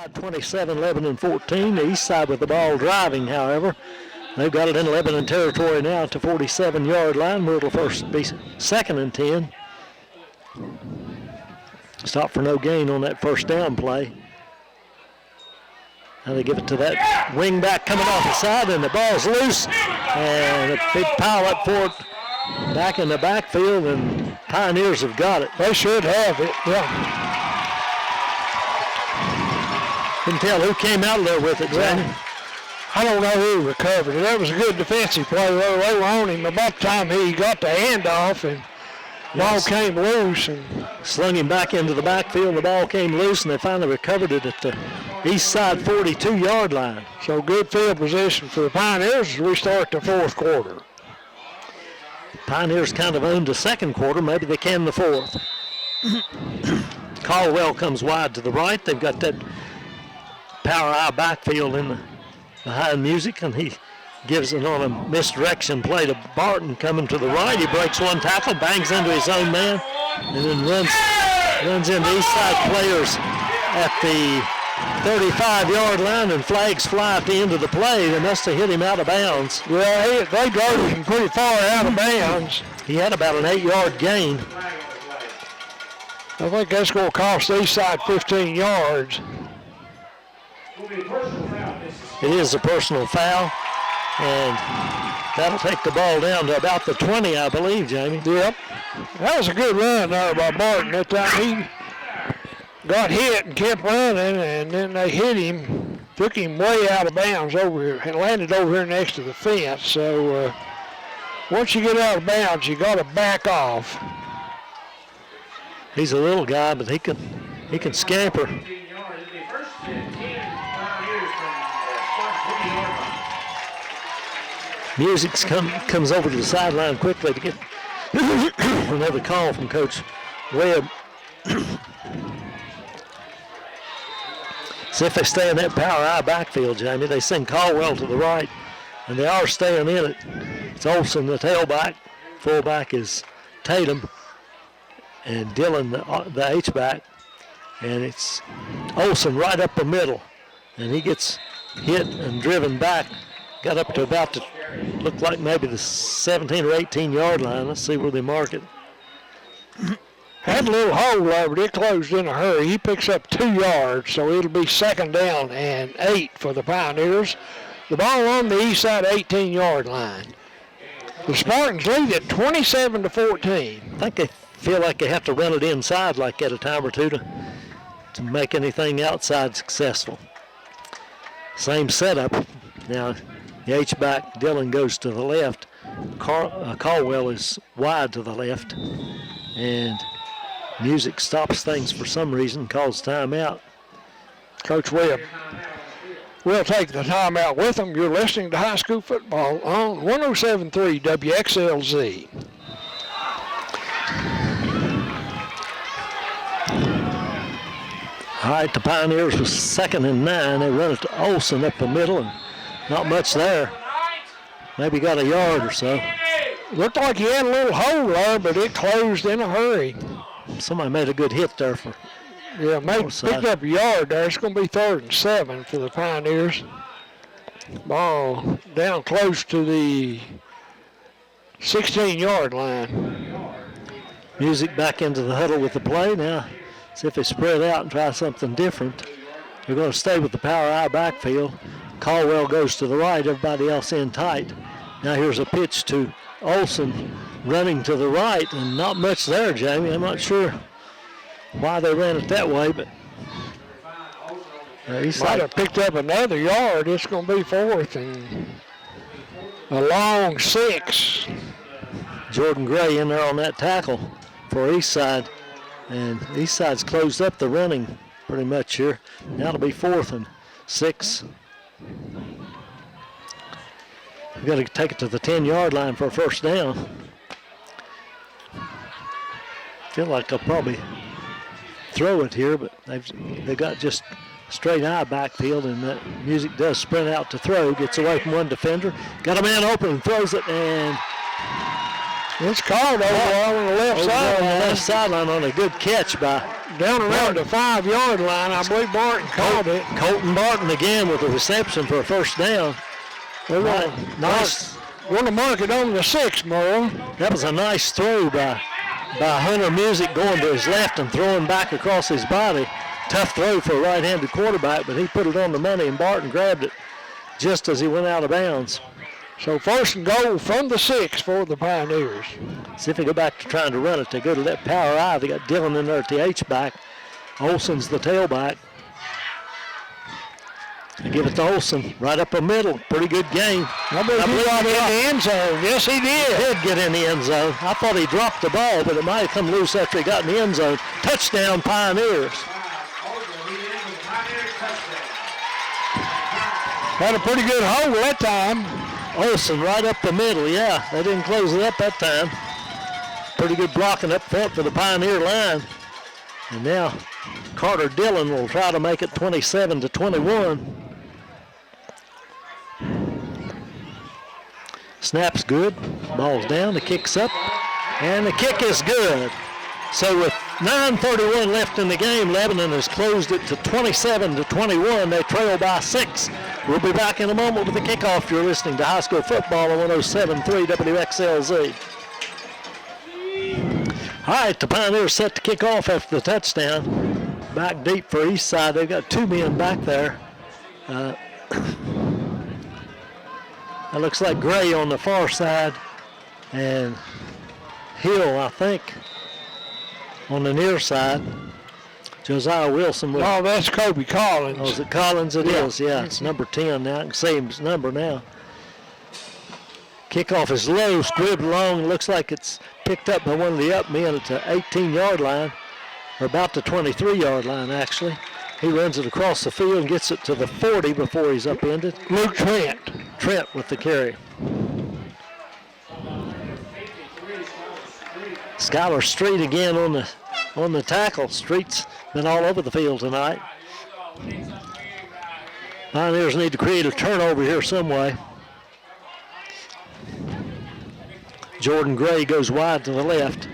Eastside 27, Lebanon 14. The Eastside with the ball driving, however. They've got it in Lebanon territory now at the 47-yard line. Where it'll first be 2nd and 10. Stop for no gain on that first down play. Now they give it to that wing back coming off the side, and the ball's loose. And a big pile up for it back in the backfield, and Pioneers have got it. They should have it, yeah. Couldn't tell who came out of there with it, Johnny. I don't know who recovered it. That was a good defensive play. They were on him about the time he got the handoff, and ball came loose and slung him back into the backfield. The ball came loose, and they finally recovered it at the east side 42-yard line. So good field position for the Pioneers as we start the fourth quarter. Pioneers kind of owned the second quarter. Maybe they can the fourth. Caldwell comes wide to the right. They've got that power eye backfield in the behind Music, and he gives it on a misdirection play to Barton coming to the right. He breaks one tackle, bangs into his own man, and then runs into Eastside players at the 35-yard line, and flags fly at the end of the play. They must have hit him out of bounds. Yeah, they drove him pretty far out of bounds. He had about an 8-yard gain. I think that's going to cost Eastside 15 yards. It is a personal foul, and that'll take the ball down to about the 20, I believe, Jamie. Yep. That was a good run there by Barton that time. He got hit and kept running, and then they hit him, took him way out of bounds over here, and landed over here next to the fence. So once you get out of bounds, you got to back off. He's a little guy, but he can scamper. Music comes over to the sideline quickly to get another call from Coach Webb. See if they stay in that power eye backfield, Jamie. They send Caldwell to the right, and they are staying in it. It's Olson, the tailback. Fullback is Tatum, and Dillon, the H-back. And it's Olson right up the middle, and he gets hit and driven back. Got up to about the, looked like maybe the 17 or 18-yard line. Let's see where they mark it. Had a little hole there, but it closed in a hurry. He picks up 2 yards, so it'll be 2nd down and 8 for the Pioneers. The ball on the east side 18-yard line. The Spartans lead at 27-14. I think they feel like they have to run it inside like that a time or two to make anything outside successful. Same setup. Now, the H-back, Dillon, goes to the left. Caldwell is wide to the left. And Music stops things for some reason, calls timeout. Coach Webb will take the timeout with them. You're listening to high school football on 107.3 WXLZ. All right, the Pioneers was 2nd and 9. They run it to Olson up the middle, and not much there. Maybe got a yard or so. Looked like he had a little hole there, but it closed in a hurry. Somebody made a good hit there for. Yeah, picked up a yard there. It's going to be 3rd and 7 for the Pioneers. Ball down close to the 16-yard line. Music back into the huddle with the play now. See if they spread out and try something different. They're going to stay with the power eye backfield. Caldwell goes to the right, everybody else in tight. Now here's a pitch to Olson running to the right, and not much there, Jamie. I'm not sure why they ran it that way, but he might have picked up another yard. It's going to be 4th and a long 6. Jordan Gray in there on that tackle for Eastside. And Eastside's closed up the running pretty much here. Now it'll be 4th and 6. We've got to take it to the 10-yard line for a first down. Feel like they'll probably throw it here, but they've got just straight eye backfield, and that Music does sprint out to throw, gets away from one defender, got a man open and throws it, and it's called over on the left sideline. On the left sideline on a good catch by Down around the 5-yard line, I believe Barton called it. Colton Barton again with a reception for a first down. Nice. Want to mark it on the 6, Merle. That was a nice throw by Hunter Music going to his left and throwing back across his body. Tough throw for a right-handed quarterback, but he put it on the money, and Barton grabbed it just as he went out of bounds. So 1st and goal from the 6 for the Pioneers. See if they go back to trying to run it. They go to that power I. They got Dillon in there at the H-back. Olson's the tailback. They give it to Olson right up the middle. Pretty good game. I believe he got in the end zone. Yes, he did. He did get in the end zone. I thought he dropped the ball, but it might have come loose after he got in the end zone. Touchdown, Pioneers. Had a pretty good hole that time. Olson right up the middle, yeah. They didn't close it up that time. Pretty good blocking up front for the Pioneer line. And now Carter Dillon will try to make it 27-21. Snap's good. Ball's down. The kick's up. And the kick is good. So with 9:31 left in the game, Lebanon has closed it to 27-21. They trail by 6. We'll be back in a moment with the kickoff. You're listening to high school football on 107.3 WXLZ. All right, the Pioneers set to kick off after the touchdown. Back deep for Eastside. They've got 2 men back there. That looks like Gray on the far side and Hill, I think, on the near side. Josiah Wilson. Oh, that's Kobe Collins. Oh, is it Collins? It is, yeah. It's number 10 now. I can see his number now. Kickoff is low, squibbed along. Looks like it's picked up by one of the up men at the 18-yard line, or about the 23-yard line, actually. He runs it across the field and gets it to the 40 before he's upended. Luke Trent. Trent with the carry. Skylar Street again on the tackle. Street's been all over the field tonight. Pioneers need to create a turnover here some way. Jordan Gray goes wide to the left.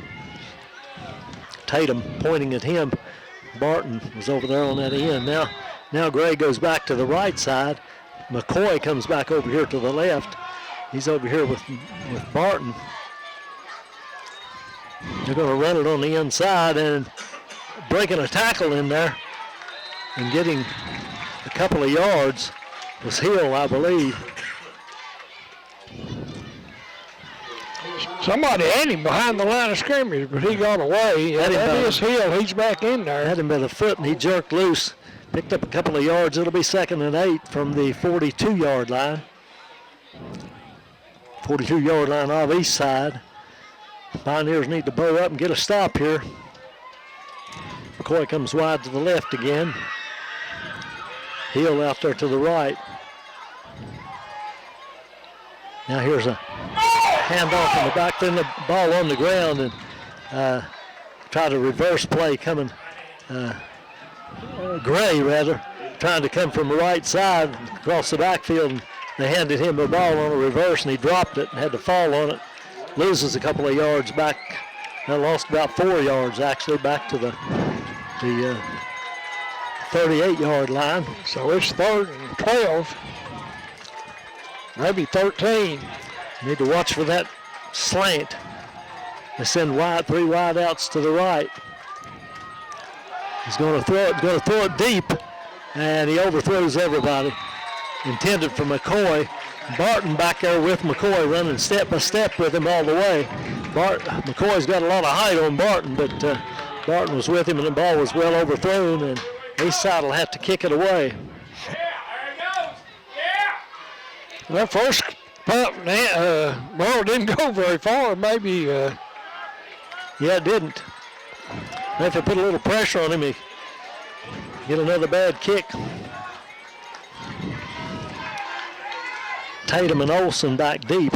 Tatum pointing at him. Barton was over there on that end. Now Gray goes back to the right side. McCoy comes back over here to the left. He's over here with Barton. They're going to run it on the inside and breaking a tackle in there and getting a couple of yards was Hill, I believe. Somebody had him behind the line of scrimmage, but he got away. That is Hill. He's back in there. Had him by the foot, and he jerked loose. Picked up a couple of yards. It'll be 2nd and 8 from the 42-yard line. 42-yard line of Eastside. Pioneers need to bow up and get a stop here. McCoy comes wide to the left again. Hill out there to the right. Now here's a handoff in the back, then the ball on the ground, and try to reverse play coming. Gray, rather, trying to come from the right side across the backfield. And they handed him the ball on a reverse, and he dropped it and had to fall on it. Loses a couple of yards back. Lost about 4 yards, actually, back to the 38-yard line. So it's 3rd and 12. Maybe 13. Need to watch for that slant. They send 3 wide outs to the right. He's going to throw it deep, and he overthrows everybody. Intended for McCoy. Barton back there with McCoy, running step by step with him all the way. McCoy's got a lot of height on Barton, but Barton was with him, and the ball was well overthrown, and Eastside will have to kick it away. That first punt, ball didn't go very far. Maybe. Yeah, it didn't. If they put a little pressure on him, he get another bad kick. Tatum and Olson back deep.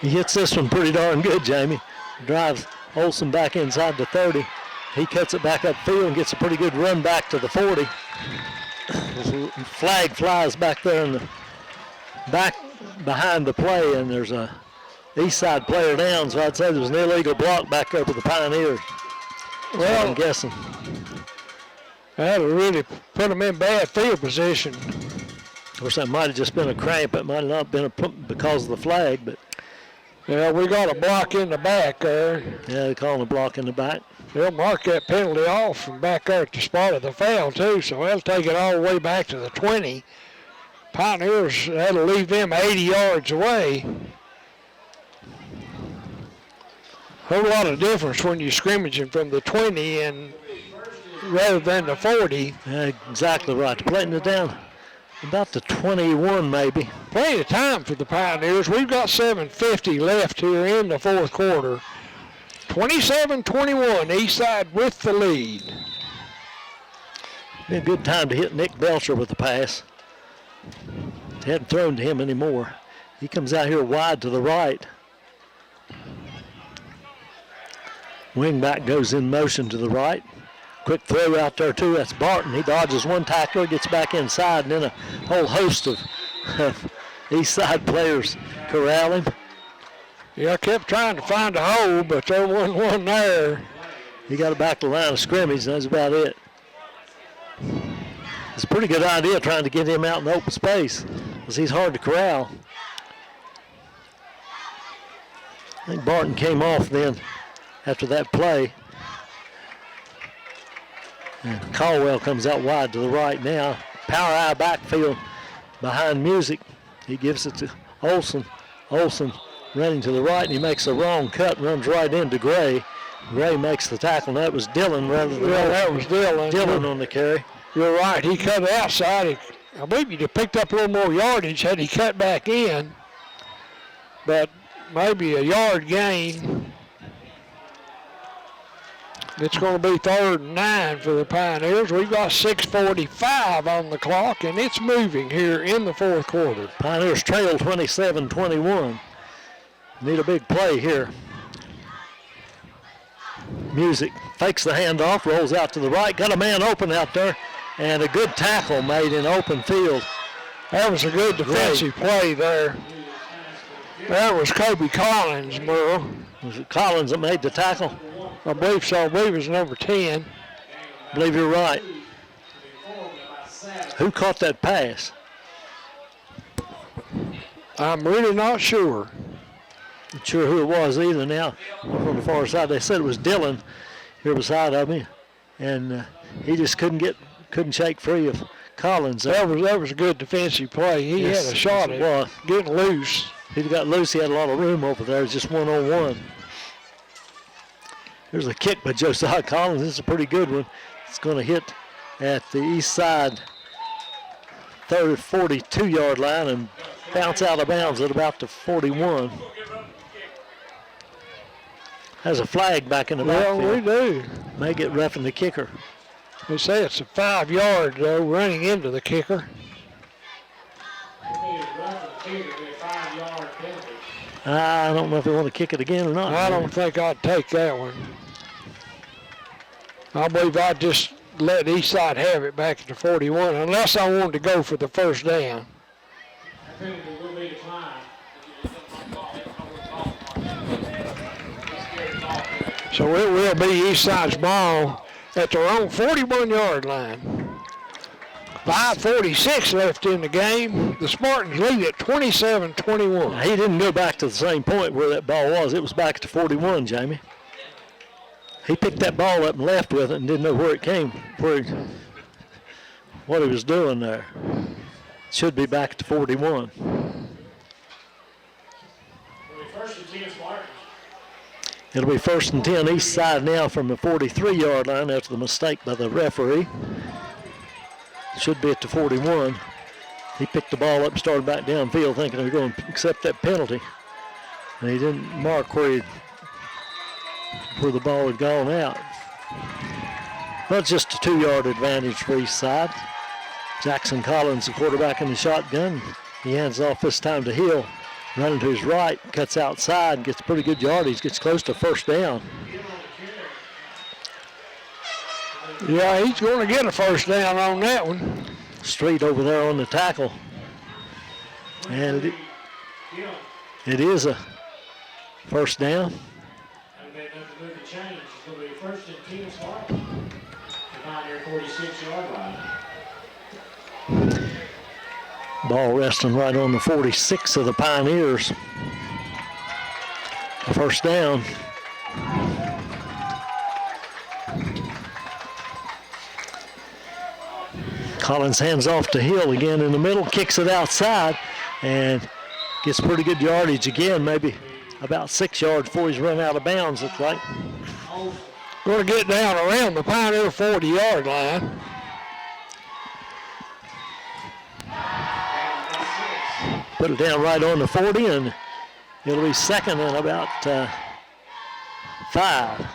He hits this one pretty darn good, Jamie. Drives Olson back inside the 30. He cuts it back upfield and gets a pretty good run back to the 40. Flag flies back there in the back behind the play, and there's a Eastside player down, so I'd say there was an illegal block back there for the Pioneers. Well, I'm guessing. That'll really put them in bad field position. Of course, that might have just been a cramp. It might have not been because of the flag, but. Yeah, we got a block in the back there. Yeah, they're calling a block in the back. They'll mark that penalty off from back there at the spot of the foul, too, so they'll take it all the way back to the 20. Pioneers, that'll leave them 80 yards away. Whole lot of difference when you're scrimmaging from the 20 and rather than the 40. Yeah, exactly right. Plating it down about the 21 maybe. Plenty of time for the Pioneers. We've got 7:50 left here in the fourth quarter. 27-21, Eastside with the lead. Be a good time to hit Nick Belcher with the pass. They hadn't thrown to him anymore. He comes out here wide to the right. Wingback goes in motion to the right. Quick throw out there too. That's Barton. He dodges one tackler, gets back inside, and then a whole host of Eastside players corral him. Yeah, I kept trying to find a hole, but there wasn't one there. He got it back to the line of scrimmage, and that's about it. It's a pretty good idea trying to get him out in open space, because he's hard to corral. I think Barton came off then after that play. And Caldwell comes out wide to the right now. Power eye backfield behind Music. He gives it to Olson. Olson running to the right, and he makes a wrong cut, runs right into Gray. Gray makes the tackle. That was Dillon rather than that was Dillon. Dillon on the carry. You're right. He cut outside. I believe he'd have picked up a little more yardage had he cut back in, but maybe a yard gain. It's going to be 3rd and 9 for the Pioneers. We've got 6:45 on the clock, and it's moving here in the fourth quarter. Pioneers trail 27-21. Need a big play here. Music fakes the handoff, rolls out to the right, got a man open out there, and a good tackle made in open field. That was a good defensive play there. That was Kobe Collins, Merle. Was it Collins that made the tackle? I believe so. I believe it was number 10. I believe you're right. Who caught that pass? I'm really not sure. Not sure who it was either now. From the far side, they said it was Dillon here beside of me, and he just couldn't shake free of Collins. That was a good defensive play. He had a shot at getting loose. If he got loose, he had a lot of room over there. It's just one-on-one. There's a kick by Josiah Collins. This is a pretty good one. It's going to hit at the east side 42-yard line and bounce out of bounds at about the 41. Has a flag back in the backfield. Well, we do. May get roughing the kicker. They say it's a 5-yard, though, running into the kicker. I don't know if they want to kick it again or not. I don't think I'd take that one. I believe I'd just let Eastside have it back at the 41, unless I wanted to go for the first down. So it will be Eastside's ball at their own 41-yard line. 5:46 left in the game. The Spartans lead at 27-21. He didn't go back to the same point where that ball was. It was back to 41, Jamie. He picked that ball up and left with it and didn't know where it came, what he was doing there. Should be back to 41. It'll be 1st and 10 east side now from the 43-yard line after the mistake by the referee. Should be at the 41. He picked the ball up and started back downfield thinking they were going to accept that penalty. And he didn't mark where the ball had gone out. Well, it's just a 2-yard advantage for east side. Jackson Collins, the quarterback in the shotgun. He hands off this time to Hill. Running to his right, cuts outside, gets pretty good yardage, gets close to first down. Yeah, he's going to get a first down on that one. Street over there on the tackle. And it is a First down. First and 10 start. The Pioneer 46-yard line. Ball resting right on the 46 of the Pioneers. First down. Collins hands off to Hill again in the middle, kicks it outside, and gets pretty good yardage again, maybe about 6 yards before he's run out of bounds, looks like. Going to get down around the Pioneer 40-yard line. Put it down right on the 40, and it'll be second and about 5.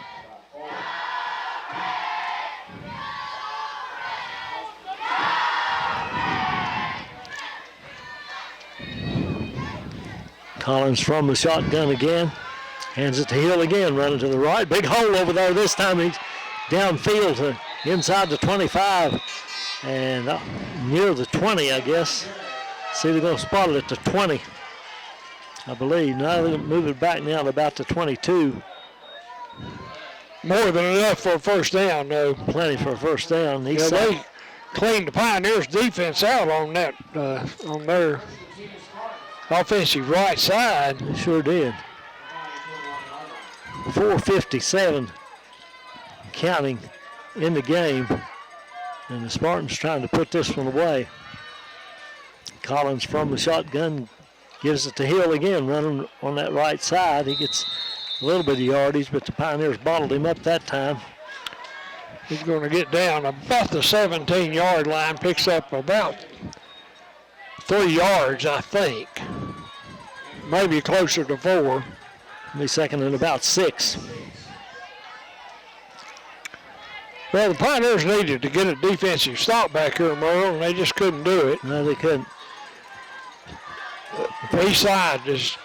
Collins from the shotgun again. Hands it to Hill again, running to the right. Big hole over there this time. He's downfield to inside the 25 and near the 20, I guess. See, they're going to spot it at the 20, I believe. Now they're going to move it back now to about the 22. More than enough for a first down, though. Plenty for a first down. Yeah, they cleaned the Pioneers' defense out on that, on their offensive right side. They sure did. 4:57 counting in the game, and the Spartans trying to put this one away. Collins from the shotgun gives it to Hill again, running on that right side. He gets a little bit of yardage, but the Pioneers bottled him up that time. He's going to get down about the 17-yard line, picks up about 3 yards, I think. Maybe closer to 4. Be second and about 6. Well, the Pioneers needed to get a defensive stop back here, Merle, and they just couldn't do it. No, they couldn't. Eastside has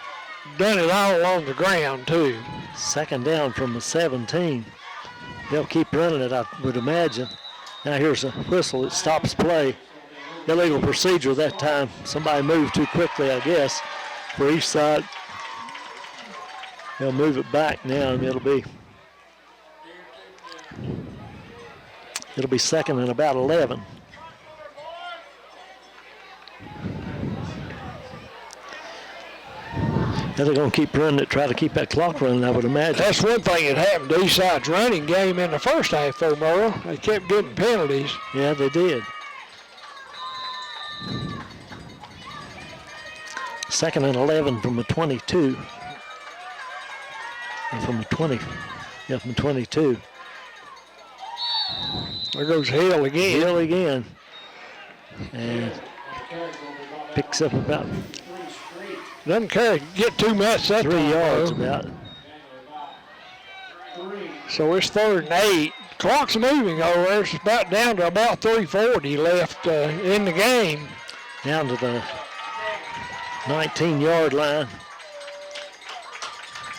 done it all on the ground, too. Second down from the 17. They'll keep running it, I would imagine. Now here's a whistle that stops play. Illegal procedure that time. Somebody moved too quickly, I guess, for Eastside. They'll move it back now, and it'll be second and about 11. Now they're going to keep running it, try to keep that clock running, I would imagine. That's one thing that happened to Eastside's running game in the first half, though, Merle. They kept getting penalties. Yeah, they did. Second and 11 from the 22. And from the 20. Yeah, from 22. There goes Hill again. Hill again. And picks up about doesn't get too much that 3 time, yards though. about. So it's 3rd and 8. Clock's moving over. It's about down to about 3:40 left in the game. Down to the 19-yard line.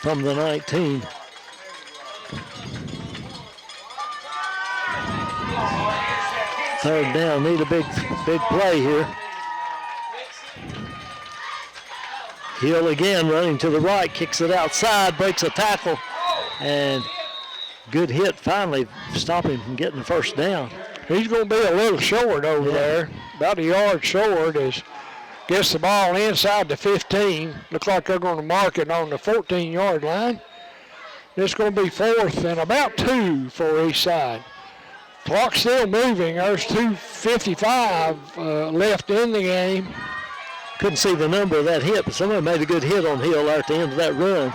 From the 19. Third down, need a big play here. Hill again running to the right, kicks it outside, breaks a tackle, and good hit finally stop him from getting the first down. He's going to be a little short over there, about a yard short as gets the ball inside the 15. Looks like they're going to mark it on the 14-yard line. It's going to be 4th and about 2 for Eastside. Clock's still moving. There's 2:55 left in the game. Couldn't see the number of that hit, but somebody made a good hit on Hill at the end of that run.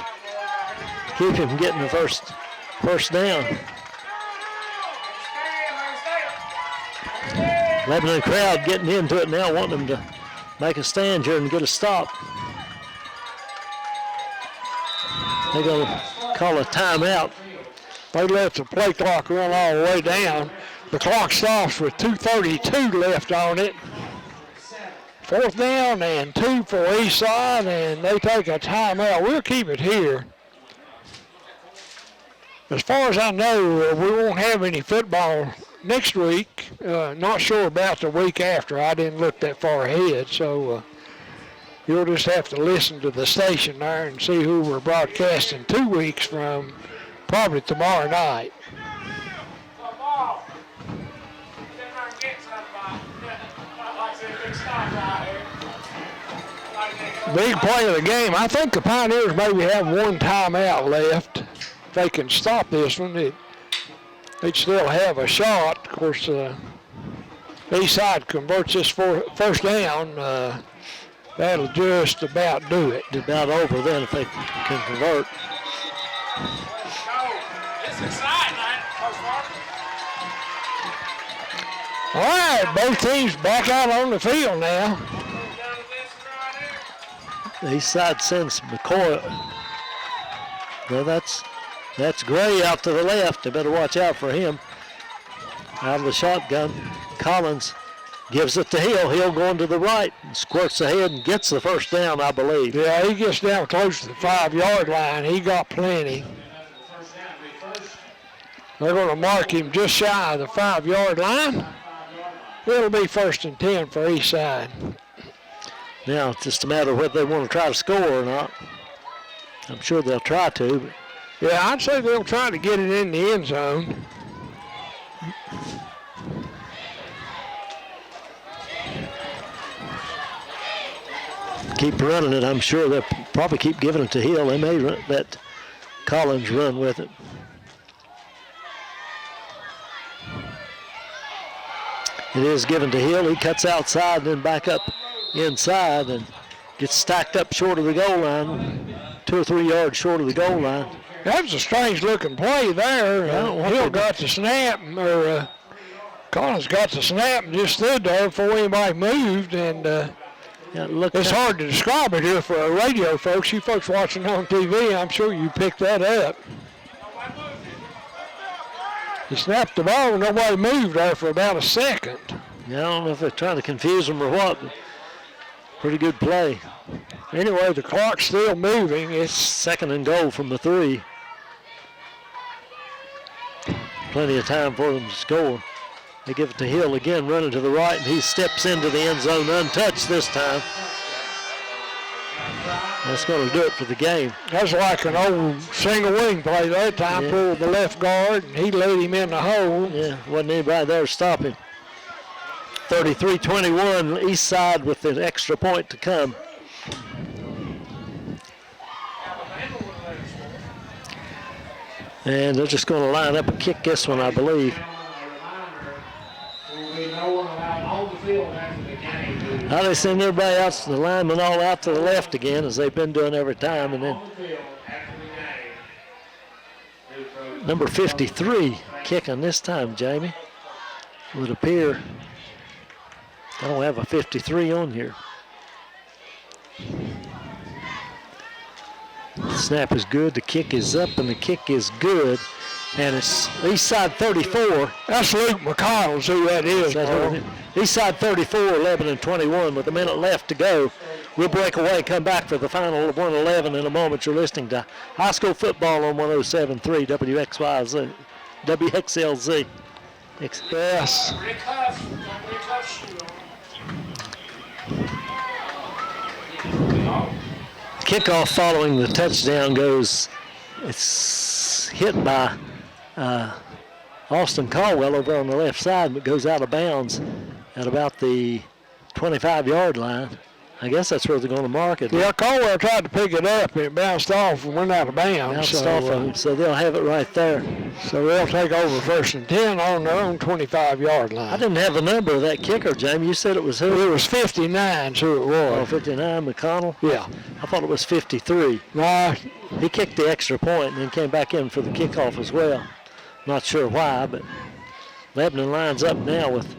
Keep him from getting the first down. Lebanon crowd getting into it now, wanting them to make a stand here and get a stop. They're going to call a timeout. They let the play clock run all the way down. The clock stops with 2:32 left on it. 4th down and 2 for Eastside, and they take a timeout. We'll keep it here. As far as I know, we won't have any football next week. Not sure about the week after. I didn't look that far ahead, so You'll just have to listen to the station there and see who we're broadcasting 2 weeks from, probably tomorrow night. Big play of the game. I think the Pioneers maybe have one timeout left. If they can stop this one, they'd still have a shot. Of course, Eastside converts this first down. That'll just about do it. About over then if they can convert. All right, both teams back out on the field now. The east side sends McCoy. Well, that's Gray out to the left. They better watch out for him. Out of the shotgun, Collins gives it to Hill. Hill going to the right, squirts ahead and gets the first down, I believe. Yeah, he gets down close to the 5-yard line. He got plenty. They're going to mark him just shy of the 5-yard line. It'll be 1st and 10 for Eastside. Now it's just a matter of whether they want to try to score or not. I'm sure they'll try to. But yeah, I'd say they'll try to get it in the end zone. keep running it. I'm sure they'll probably keep giving it to Hill. They may let Collins run with it. It is given to Hill. He cuts outside and then back up inside and gets stacked up short of the goal line, 2 or 3 yards short of the goal line. That was a strange looking play there. Hill got the snap, or Collins got the snap and just stood there before anybody moved. And it's hard to describe it here for radio folks. You folks watching on TV, I'm sure you picked that up. He snapped the ball and nobody moved there for about a second. Yeah, I don't know if they're trying to confuse him or what, but pretty good play. Anyway, the clock's still moving. It's 2nd and goal from the 3. Plenty of time for them to score. They give it to Hill again, running to the right, and he steps into the end zone untouched this time. That's going to do it for the game. That's like an old single wing play that time. Yeah. Pulled the left guard, and he laid him in the hole. Yeah, wasn't anybody there to stop him. 33-21, Eastside with an extra point to come. And they're just going to line up and kick this one, I believe. Now they send everybody out, the linemen all out to the left again, as they've been doing every time. And then number 53 kicking this time, Jamie. Would appear. I don't have a 53 on here. The snap is good, the kick is up, and the kick is good. And it's Eastside 34. That's Luke McConnell's who that is. Eastside 34, Lebanon 21 with a minute left to go. We'll break away, come back for the final of 111 in a moment. You're listening to high school football on 107.3 WXYZ, WXLZ. Yes. Kickoff following the touchdown goes, it's hit by Austin Caldwell over on the left side, but goes out of bounds at about the 25-yard line. I guess that's where they're going to mark it. Yeah, Caldwell tried to pick it up, and it bounced off and went out of bounds. Bounced off of him, so they'll have it right there. So they'll take over 1st and 10 on their own 25-yard line. I didn't have the number of that kicker, Jamie. You said it was who? It was 59, who it was. Oh, 59, McConnell? Yeah. I thought it was 53. Nah. He kicked the extra point and then came back in for the kickoff as well. Not sure why, but Lebanon lines up now with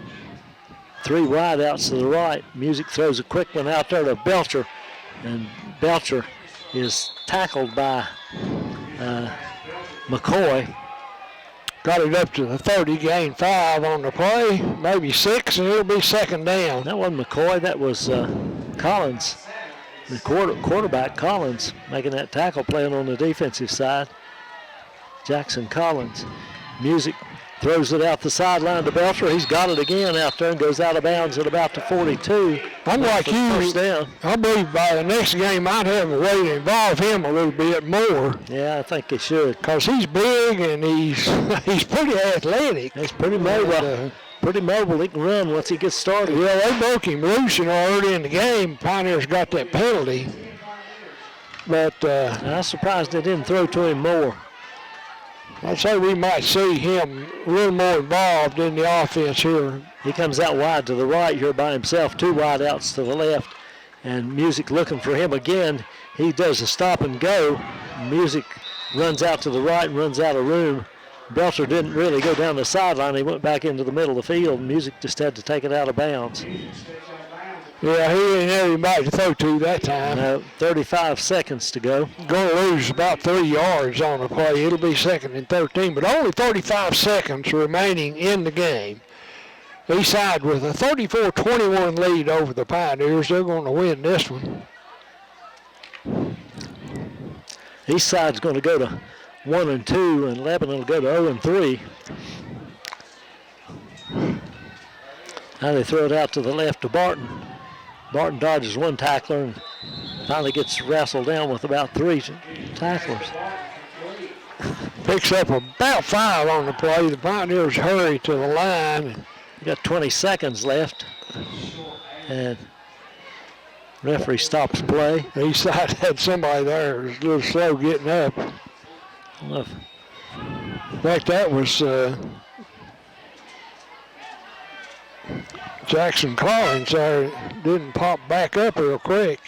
3 wideouts to the right. Music throws a quick one out there to Belcher, and Belcher is tackled by McCoy. Got it up to the 30, gained 5 on the play, maybe 6, and it'll be 2nd down. That wasn't McCoy, that was Collins. The quarterback, Collins, making that tackle, playing on the defensive side. Jackson Collins. Music Throws it out the sideline to Belcher. He's got it again out there and goes out of bounds at about the 42. I'm like you. First down. I believe by the next game I'd have a way to involve him a little bit more. Yeah, I think he should. Because he's big and he's pretty athletic. He's pretty mobile. Pretty mobile. He can run once he gets started. Yeah, they broke him loose, early in the game. Pioneers got that penalty. But I'm surprised they didn't throw to him more. I'd say we might see him a little more involved in the offense here. He comes out wide to the right here by himself, 2 wide outs to the left, and Music looking for him again. He does a stop and go. Music runs out to the right and runs out of room. Belcher didn't really go down the sideline. He went back into the middle of the field. Music just had to take it out of bounds. Yeah, he didn't have anybody to throw to that time. No, 35 seconds to go. Going to lose about 3 yards on the play. It'll be 2nd and 13, but only 35 seconds remaining in the game. Eastside with a 34-21 lead over the Pioneers. They're going to win this one. Eastside's going to go to 1-2, and Lebanon will go to 0-3. Now they throw it out to the left to Barton. Barton dodges 1 tackler and finally gets wrestled down with about 3 tacklers. Picks up about 5 on the play. The Pioneers hurry to the line. We got 20 seconds left. And referee stops play. Eastside had somebody there who was a little slow getting up. In fact, that was Jackson Collins there. Didn't pop back up real quick.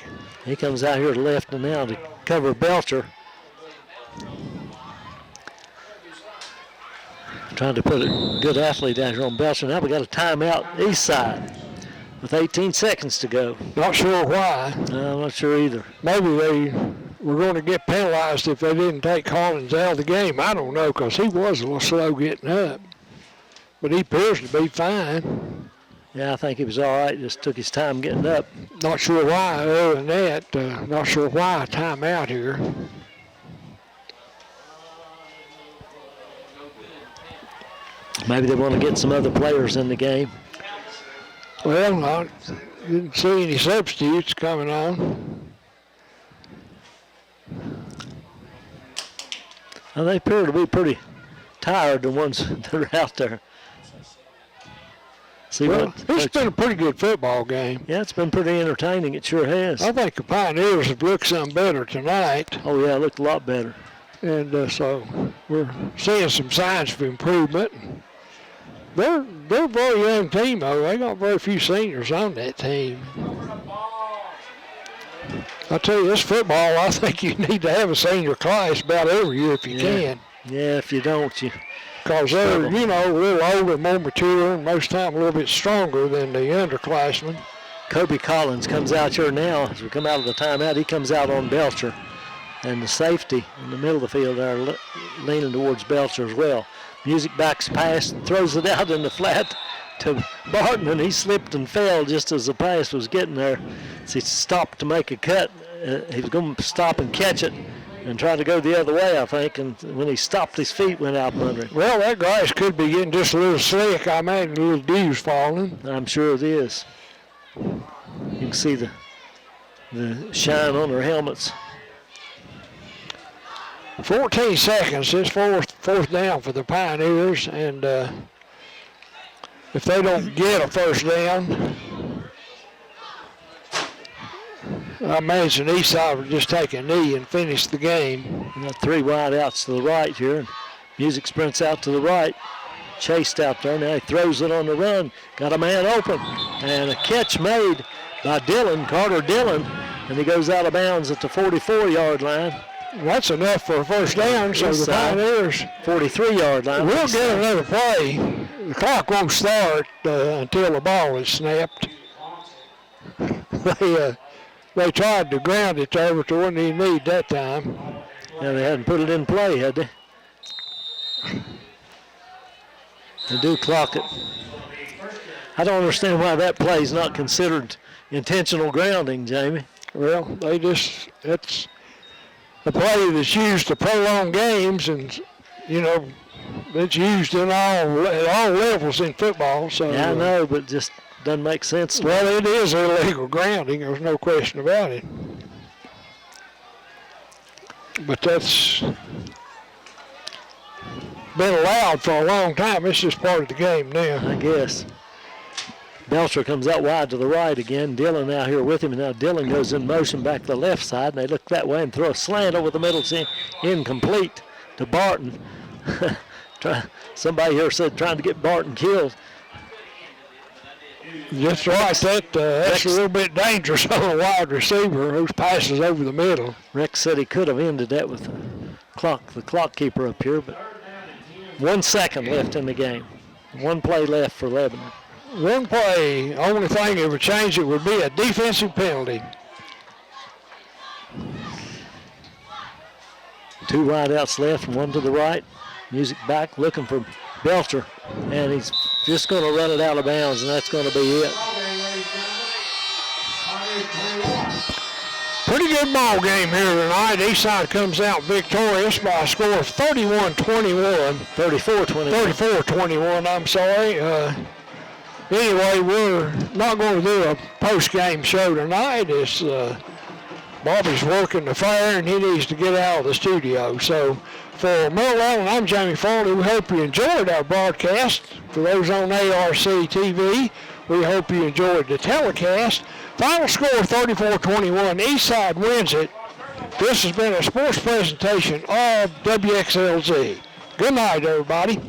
He comes out here to left and now to cover Belcher. Trying to put a good athlete down here on Belcher. Now we got a timeout Eastside with 18 seconds to go. Not sure why. No, I'm not sure either. Maybe they were going to get penalized if they didn't take Collins out of the game. I don't know, because he was a little slow getting up. But he appears to be fine. Yeah, I think he was all right. Just took his time getting up. Not sure why. Other than that, not sure why timeout here. Maybe they want to get some other players in the game. Well, I didn't see any substitutes coming on. Well, they appear to be pretty tired, the ones that are out there. It's been a pretty good football game. Yeah, it's been pretty entertaining. It sure has. I think the Pioneers have looked some better tonight. Oh, yeah, it looked a lot better. And so we're seeing some signs of improvement. They're a very young team, though. They got very few seniors on that team. I tell you, this football, I think you need to have a senior class about every year if you can. Yeah, if you don't, you... Because they're, a little older, more mature, and most of the time a little bit stronger than the underclassmen. Kobe Collins comes out here now. As we come out of the timeout, he comes out on Belcher. And the safety in the middle of the field there leaning towards Belcher as well. Music backs pass and throws it out in the flat to Barton, and he slipped and fell just as the pass was getting there. So he stopped to make a cut. He was going to stop and catch it and try to go the other way, I think, and when he stopped, his feet went out from under him. Well, that grass could be getting just a little slick. I imagine a little dew's falling. I'm sure it is. You can see the shine on their helmets. 14 seconds. It's fourth down for the Pioneers, and if they don't get a first down, I imagine Eastside will just take a knee and finish the game. We got 3 wide outs to the right here. Music sprints out to the right. Chased out there. Now he throws it on the run. Got a man open. And a catch made by Carter Dillon. And he goes out of bounds at the 44-yard line. That's enough for a first down, so the Pioneers 43-yard line. We'll get another play. The clock won't start until the ball is snapped. They tried to ground it there, but they wouldn't even need that time. Yeah, they hadn't put it in play, had they? They do clock it. I don't understand why that play is not considered intentional grounding, Jamie. Well, it's a play that's used to prolong games, and, It's used in at all levels in football. So Yeah, I know, but it just doesn't make sense to me. well, it is illegal grounding. There's no question about it. But that's been allowed for a long time. It's just part of the game now. I guess. Belcher comes out wide to the right again. Dillon out here with him, and now Dillon goes in motion back to the left side, and they look that way and throw a slant over the middle. It's incomplete to Barton. Somebody here said trying to get Barton killed. That's right. That's a little bit dangerous on a wide receiver who passes over the middle. Rex said he could have ended that with the clock keeper up here, but 1 second left in the game. One play left for Lebanon. One play, only thing that would change it would be a defensive penalty. 2 wideouts left and 1 to the right. Music back, looking for Belcher, and he's just going to run it out of bounds, and that's going to be it. Pretty good ball game here tonight. Eastside comes out victorious by a score of 31-21. 34-21, I'm sorry. Anyway, we're not going to do a post-game show tonight. It's Bobby's working the fair, and he needs to get out of the studio. So for Merle Allen, I'm Jamie Farley. We hope you enjoyed our broadcast. For those on ARC TV, we hope you enjoyed the telecast. Final score 34-21. Eastside wins it. This has been a sports presentation of WXLZ. Good night, everybody.